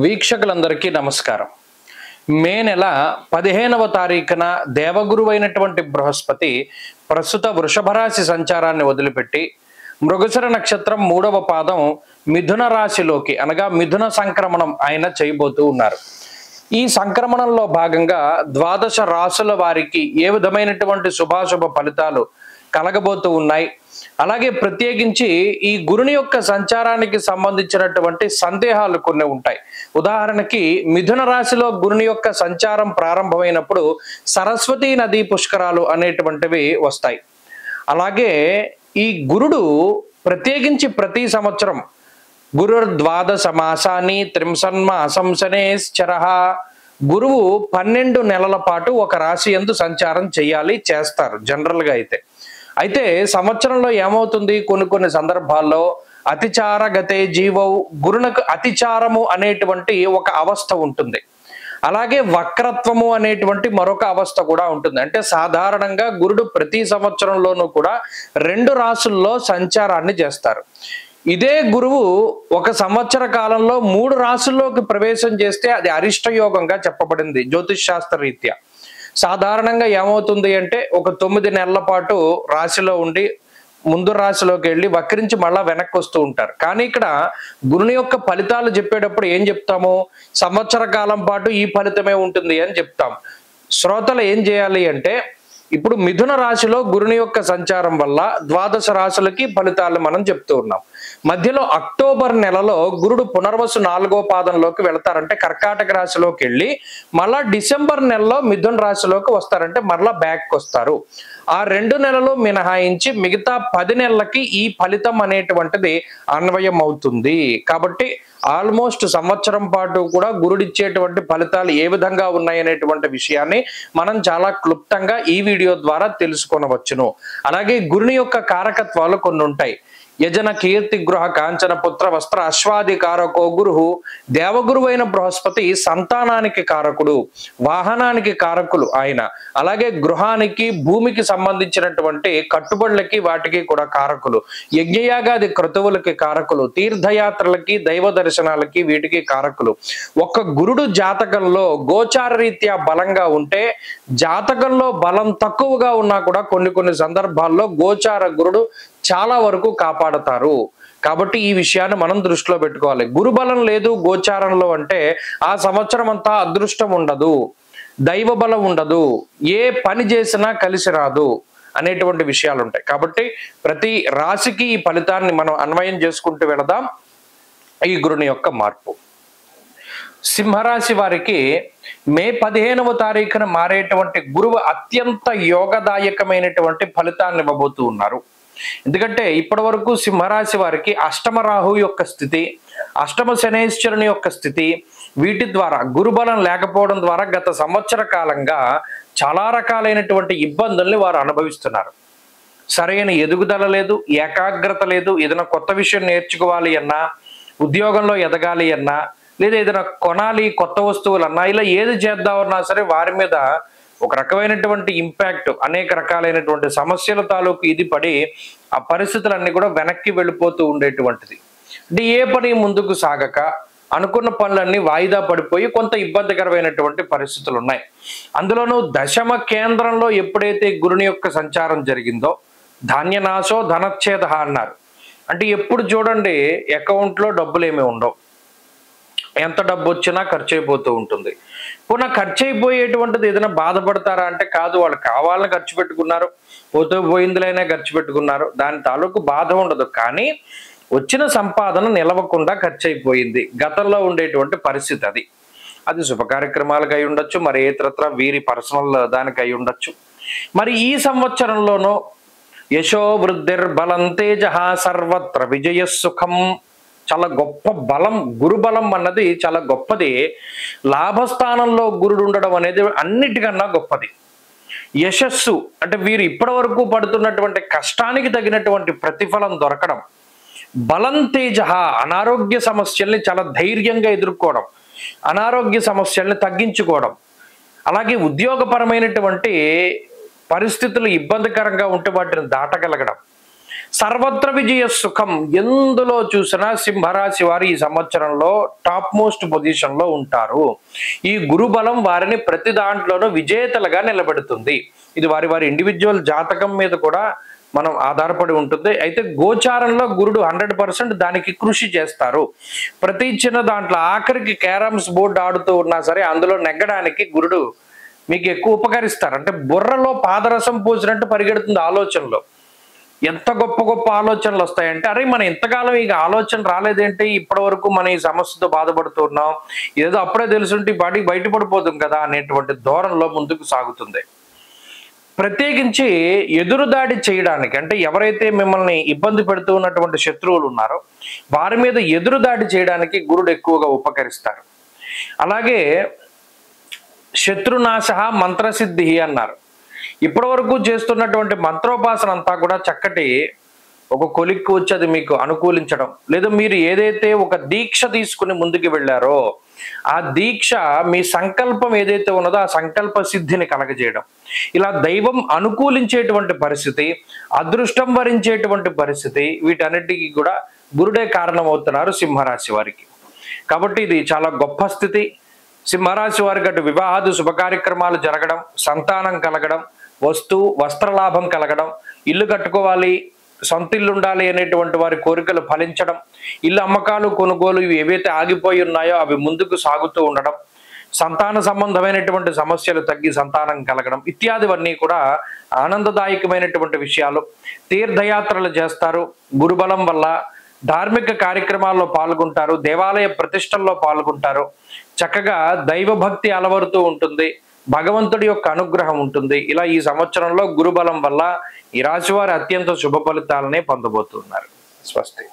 వీక్షకులందరికీ నమస్కారం. మే నెల 15వ తారీఖున దేవగురువైనటువంటి బృహస్పతి ప్రస్తుత వృషభ రాశి సంచారాన్ని వదిలిపెట్టి మృగశిర నక్షత్రం 3వ పాదం మిథున రాశిలోకి అనగా మిథున సంక్రమణం ఆయన చేయబోతూ ఉన్నారు. ఈ సంక్రమణంలో భాగంగా ద్వాదశ రాశుల వారికి ఏ విధమైనటువంటి శుభాశుభ ఫలితాలు కలగబోతూ ఉన్నాయి, అలాగే ప్రత్యేకించి ఈ గురుని యొక్క సంచారానికి సంబంధించినటువంటి సందేహాలు కొన్ని ఉంటాయి. ఉదాహరణకి మిథున రాశిలో గురుని యొక్క సంచారం ప్రారంభమైనప్పుడు సరస్వతీ నదీ పుష్కరాలు అనేటువంటివి వస్తాయి. అలాగే ఈ గురుడు ప్రత్యేకించి ప్రతి సంవత్సరం గురుర్ ద్వాదశ మాసాన్ని త్రింసన్మాసం శనేశ్చరః, గురువు 12 నెలల పాటు ఒక రాశి యందు సంచారం చేస్తారు జనరల్గా అయితే సంవత్సరంలో ఏమవుతుంది, కొన్ని సందర్భాల్లో అతిచార గతే జీవౌ, గురునకు అతిచారము అనేటువంటి ఒక అవస్థ ఉంటుంది. అలాగే వక్రత్వము అనేటువంటి మరొక అవస్థ కూడా ఉంటుంది. అంటే సాధారణంగా గురుడు ప్రతి సంవత్సరంలోనూ కూడా 2 రాశుల్లో సంచారాన్ని చేస్తారు. ఇదే గురువు ఒక సంవత్సర కాలంలో 3 రాశుల్లోకి ప్రవేశం చేస్తే అది అరిష్ట యోగంగా చెప్పబడింది జ్యోతిష్ శాస్త్ర రీత్యా. సాధారణంగా ఏమవుతుంది అంటే ఒక 9 నెలల పాటు రాశిలో ఉండి ముందు రాశిలోకి వెళ్ళి వక్రించి మళ్ళా వెనక్కి వస్తూ ఉంటారు. కానీ ఇక్కడ గురుని యొక్క ఫలితాలు చెప్పేటప్పుడు ఏం చెప్తాము, సంవత్సర కాలం పాటు ఈ ఫలితమే ఉంటుంది అని చెప్తాం. శ్రోతలు ఏం చేయాలి అంటే ఇప్పుడు మిథున రాశిలో గురుని యొక్క సంచారం వల్ల ద్వాదశ రాశులకి ఫలితాలు మనం చెప్తూ ఉన్నాం. మధ్యలో అక్టోబర్ నెలలో గురుడు పునర్వసు 4వ పాదంలోకి వెళతారంటే కర్కాటక రాశిలోకి వెళ్ళి మళ్ళా డిసెంబర్ నెలలో మిథున రాశిలోకి వస్తారంటే మరలా బ్యాక్ వస్తారు. ఆ 2 నెలలు మినహాయించి మిగతా 10 నెలలకి ఈ ఫలితం అనేటువంటిది అన్వయం అవుతుంది. కాబట్టి ఆల్మోస్ట్ సంవత్సరం పాటు కూడా గురుడిచ్చేటువంటి ఫలితాలు ఏ విధంగా ఉన్నాయనేటువంటి విషయాన్ని మనం చాలా క్లుప్తంగా ఈ వీడియో ద్వారా తెలుసుకొనవచ్చును. అలాగే గురుని యొక్క కారకత్వాలు కొన్ని ఉంటాయి. యజన కీర్తి గృహ కాంచన పుత్ర వస్త్ర అశ్వాది కారకో గురు, దేవగురువైన బృహస్పతి సంతానానికి కారకుడు, వాహనానికి కారకులు ఆయన. అలాగే గృహానికి భూమికి సంబంధించినటువంటి కట్టుబడులకి వాటికి కూడా కారకులు, యజ్ఞయాగాది క్రతువులకి కారకులు, తీర్థయాత్రలకి దైవ దర్శనాలకి వీటికి కారకులు. ఒక్క గురుడు జాతకంలో గోచార రీత్యా బలంగా ఉంటే, జాతకంలో బలం తక్కువగా ఉన్నా కూడా కొన్ని సందర్భాల్లో గోచార గురుడు చాలా వరకు కాపాడతారు. కాబట్టి ఈ విషయాన్ని మనం దృష్టిలో పెట్టుకోవాలి. గురుబలం లేదు గోచారంలో అంటే ఆ సంవత్సరం అంతా అదృష్టం ఉండదు, దైవ బలం ఉండదు, ఏ పని చేసినా కలిసి రాదు అనేటువంటి విషయాలు ఉంటాయి. కాబట్టి ప్రతి రాశికి ఈ ఫలితాన్ని మనం అన్వయం చేసుకుంటూ వెళదాం. ఈ గురుని యొక్క మార్పు సింహరాశి వారికి మే 15వ తారీఖున మారేటువంటి గురువు అత్యంత యోగదాయకమైనటువంటి ఫలితాన్ని ఇవ్వబోతూ ఉన్నారు. ఎందుకంటే ఇప్పటి వరకు సింహరాశి వారికి అష్టమ రాహు యొక్క స్థితి, అష్టమ శనేశ్వరుని యొక్క స్థితి, వీటి ద్వారా గురుబలం లేకపోవడం ద్వారా గత సంవత్సర కాలంగా చాలా రకాలైనటువంటి ఇబ్బందుల్ని వారు అనుభవిస్తున్నారు. సరైన ఎదుగుదల లేదు, ఏకాగ్రత లేదు. ఏదైనా కొత్త విషయం నేర్చుకోవాలి అన్నా, ఉద్యోగంలో ఎదగాలి అన్నా, లేదా ఏదైనా కొనాలి కొత్త వస్తువులన్నా, ఇలా ఏది చేద్దామన్నా సరే వారి మీద ఒక రకమైనటువంటి ఇంపాక్ట్, అనేక రకాలైనటువంటి సమస్యల తాలూకు ఇది పడి ఆ పరిస్థితులన్నీ కూడా వెనక్కి వెళ్ళిపోతూ ఉండేటువంటిది. అంటే ఏ పని ముందుకు సాగక అనుకున్న పనులన్నీ వాయిదా పడిపోయి కొంత ఇబ్బందికరమైనటువంటి పరిస్థితులు ఉన్నాయి. అందులోనూ దశమ కేంద్రంలో ఎప్పుడైతే గురుని యొక్క సంచారం జరిగిందో ధాన్యనాశో ధనచ్ఛేద అన్నారు. అంటే ఎప్పుడు చూడండి అకౌంట్లో డబ్బులు ఏమీ ఉండవు, ఎంత డబ్బు వచ్చినా ఖర్చు అయిపోతూ ఉంటుంది. పునః ఖర్చు అయిపోయేటువంటిది ఏదైనా బాధపడతారా అంటే కాదు, వాళ్ళు కావాలని ఖర్చు పెట్టుకున్నారు, పోయిందులైనా ఖర్చు పెట్టుకున్నారు, దాని తాలూకు బాధ ఉండదు. కానీ వచ్చిన సంపాదన నిలవకుండా ఖర్చు అయిపోయింది, గతంలో ఉండేటువంటి పరిస్థితి అది శుభ కార్యక్రమాలకు అయి ఉండొచ్చు, మరి ఇతరత్ర వీరి పర్సనల్ దానికి అయి ఉండొచ్చు. మరి ఈ సంవత్సరంలోనూ యశో వృద్ధిర్ బలం తేజ సర్వత్ర విజయ సుఖం, చాలా గొప్ప బలం, గురుబలం అన్నది చాలా గొప్పది. లాభస్థానంలో గురుడు ఉండడం అనేది అన్నిటికన్నా గొప్పది. యశస్సు అంటే వీరు ఇప్పటి వరకు పడుతున్నటువంటి కష్టానికి తగినటువంటి ప్రతిఫలం దొరకడం. బలం తేజ అనారోగ్య సమస్యల్ని చాలా ధైర్యంగా ఎదుర్కోవడం, అనారోగ్య సమస్యల్ని తగ్గించుకోవడం, అలాగే ఉద్యోగపరమైనటువంటి పరిస్థితులు ఇబ్బందికరంగా ఉంటే వాటిని దాటగలగడం, సర్వత్ర విజయ సుఖం. ఎందులో చూసినా సింహరాశి వారు ఈ సంవత్సరంలో టాప్ మోస్ట్ పొజిషన్ లో ఉంటారు. ఈ గురుబలం వారిని ప్రతి దాంట్లోనూ విజేతలుగా నిలబెడుతుంది. ఇది వారి వారి ఇండివిజువల్ జాతకం మీద కూడా మనం ఆధారపడి ఉంటుంది. అయితే గోచారంలో గురుడు 100% దానికి కృషి చేస్తారు. ప్రతి చిన్న దాంట్లో ఆఖరికి క్యారమ్స్ బోర్డు ఆడుతూ ఉన్నా సరే అందులో నెగ్గడానికి గురుడు మీకు ఎక్కువ ఉపకరిస్తారు. అంటే బుర్రలో పాదరసం పోసినట్టు పరిగెడుతుంది ఆలోచనలో. ఎంత గొప్ప గొప్ప ఆలోచనలు వస్తాయంటే, అరే మనం ఇంతకాలం ఇక ఆలోచన రాలేదేంటి, ఇప్పటి వరకు మనం ఈ సమస్యతో బాధపడుతున్నాం, ఏదో అప్పుడే తెలుసుంటే బాడీకి బయటపడిపోతుంది కదా అనేటువంటి ధోరణిలో ముందుకు సాగుతుంది. ప్రత్యేకించి ఎదురుదాడి చేయడానికి, అంటే ఎవరైతే మిమ్మల్ని ఇబ్బంది పెడుతూ ఉన్నటువంటి శత్రువులు ఉన్నారో వారి మీద ఎదురుదాడి చేయడానికి గురుడు ఎక్కువగా ఉపకరిస్తారు. అలాగే శత్రునాశ మంత్రసిద్ధి అన్నారు. ఇప్పటి వరకు చేస్తున్నటువంటి మంత్రోపాసన అంతా కూడా చక్కటి ఒక కొలిక్కి వచ్చి అది మీకు అనుకూలించడం, లేదా మీరు ఏదైతే ఒక దీక్ష తీసుకుని ముందుకు వెళ్ళారో ఆ దీక్ష మీ సంకల్పం ఏదైతే ఉన్నదో ఆ సంకల్ప సిద్ధిని కలగజేయడం, ఇలా దైవం అనుకూలించేటువంటి పరిస్థితి, అదృష్టం వరించేటువంటి పరిస్థితి, వీటన్నిటికీ కూడా గురుడే కారణమవుతున్నారు సింహరాశి వారికి. కాబట్టి ఇది చాలా గొప్ప స్థితి. సింహరాశి వారికి అటు వివాహాది శుభ కార్యక్రమాలు జరగడం, సంతానం కలగడం, వస్త్రలాభం కలగడం, ఇల్లు కట్టుకోవాలి, సొంత ఇల్లు ఉండాలి అనేటువంటి వారి కోరికలు ఫలించడం, ఇల్లు అమ్మకాలు కొనుగోలు ఇవి ఏవైతే ఆగిపోయి ఉన్నాయో అవి ముందుకు సాగుతూ ఉండడం, సంతాన సంబంధమైనటువంటి సమస్యలు తగ్గి సంతానం కలగడం ఇత్యాదివన్నీ కూడా ఆనందదాయకమైనటువంటి విషయాలు. తీర్థయాత్రలు చేస్తారు గురుబలం వల్ల, ధార్మిక కార్యక్రమాల్లో పాల్గొంటారు, దేవాలయ ప్రతిష్టల్లో పాల్గొంటారు, చక్కగా దైవభక్తి అలవరుతూ ఉంటుంది, భగవంతుడి యొక్క అనుగ్రహం ఉంటుంది. ఇలా ఈ సంవత్సరంలో గురుబలం వల్ల ఈ రాశి వారు అత్యంత శుభ ఫలితాలనే పొందబోతున్నారు. స్వస్తి.